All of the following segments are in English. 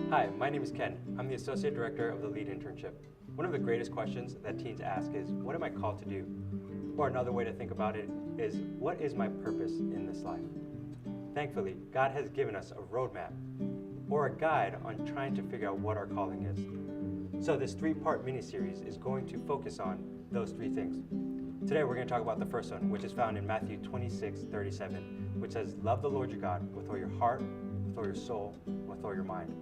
Hi, my name is Ken. I'm the Associate Director of the LEAD Internship. One of the greatest questions that teens ask is, what am I called to do? Or another way to think about it is, what is my purpose in this life? Thankfully, God has given us a roadmap or a guide on trying to figure out what our calling is. So this three-part mini-series is going to focus on those three things. Today we're going to talk about the first one, which is found in Matthew 26:37, which says, love the Lord your God with all your heart, with all your soul, with all your mind.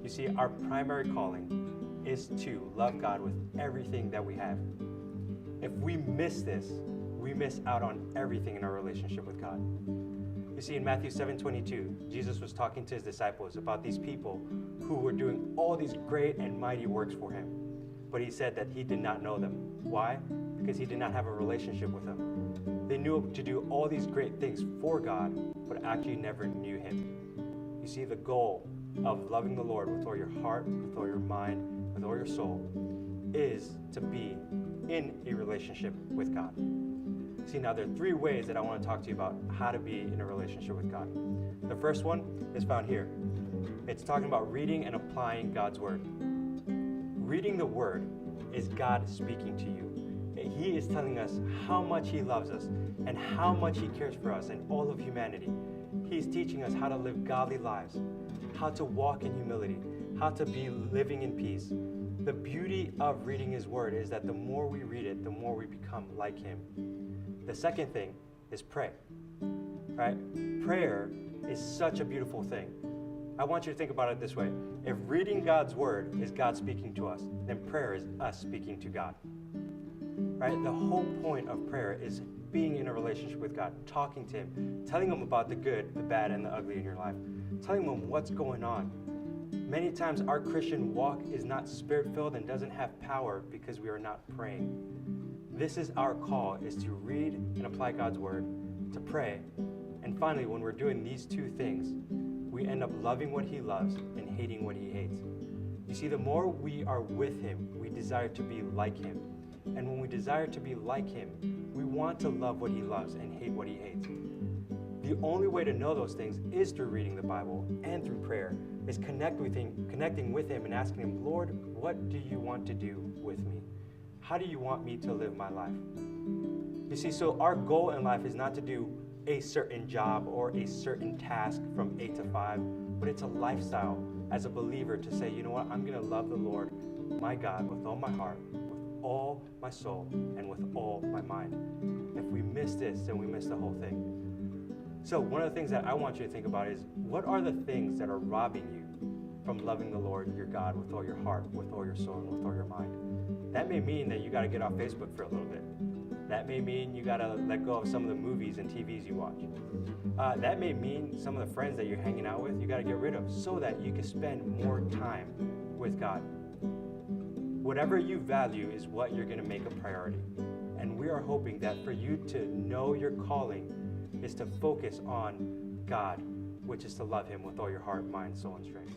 You see, our primary calling is to love God with everything that we have. If we miss this, we miss out on everything in our relationship with God. You see, in Matthew 7:22, Jesus was talking to his disciples about these people who were doing all these great and mighty works for him. But he said that he did not know them. Why? Because he did not have a relationship with him. They knew to do all these great things for God, but actually never knew him. You see, the goal of loving the Lord with all your heart, with all your mind, with all your soul, is to be in a relationship with God. See, now there are three ways that I want to talk to you about how to be in a relationship with God. The first one is found here. It's talking about reading and applying God's Word. Reading the Word is God speaking to you. He is telling us how much He loves us and how much He cares for us and all of humanity. He's teaching us how to live godly lives, how to walk in humility, how to be living in peace. The beauty of reading His Word is that the more we read it, the more we become like Him. The second thing is pray, right? Prayer is such a beautiful thing. I want you to think about it this way. If reading God's Word is God speaking to us, then prayer is us speaking to God, right? The whole point of prayer is being in a relationship with God, talking to Him, telling Him about the good, the bad, and the ugly in your life, telling Him what's going on. Many times our Christian walk is not spirit-filled and doesn't have power because we are not praying. This is our call, is to read and apply God's Word, to pray, and finally, when we're doing these two things, we end up loving what He loves and hating what He hates. You see, the more we are with Him, we desire to be like Him. And when we desire to be like Him, we want to love what He loves and hate what He hates. The only way to know those things is through reading the Bible and through prayer, is connecting with Him and asking Him, Lord, what do you want to do with me? How do you want me to live my life? You see, so our goal in life is not to do a certain job or a certain task from 8 to 5, but it's a lifestyle as a believer to say, you know what, I'm going to love the Lord, my God, with all my heart, with all my soul, and with all my mind. If we miss this, then we miss the whole thing. So one of the things that I want you to think about is, what are the things that are robbing you from loving the Lord, your God, with all your heart, with all your soul, and with all your mind? That may mean that you got to get off Facebook for a little bit. That may mean you got to let go of some of the movies and TVs you watch. That may mean some of the friends that you're hanging out with, you got to get rid of so that you can spend more time with God. Whatever you value is what you're going to make a priority. And we are hoping that for you to know your calling is to focus on God, which is to love Him with all your heart, mind, soul, and strength.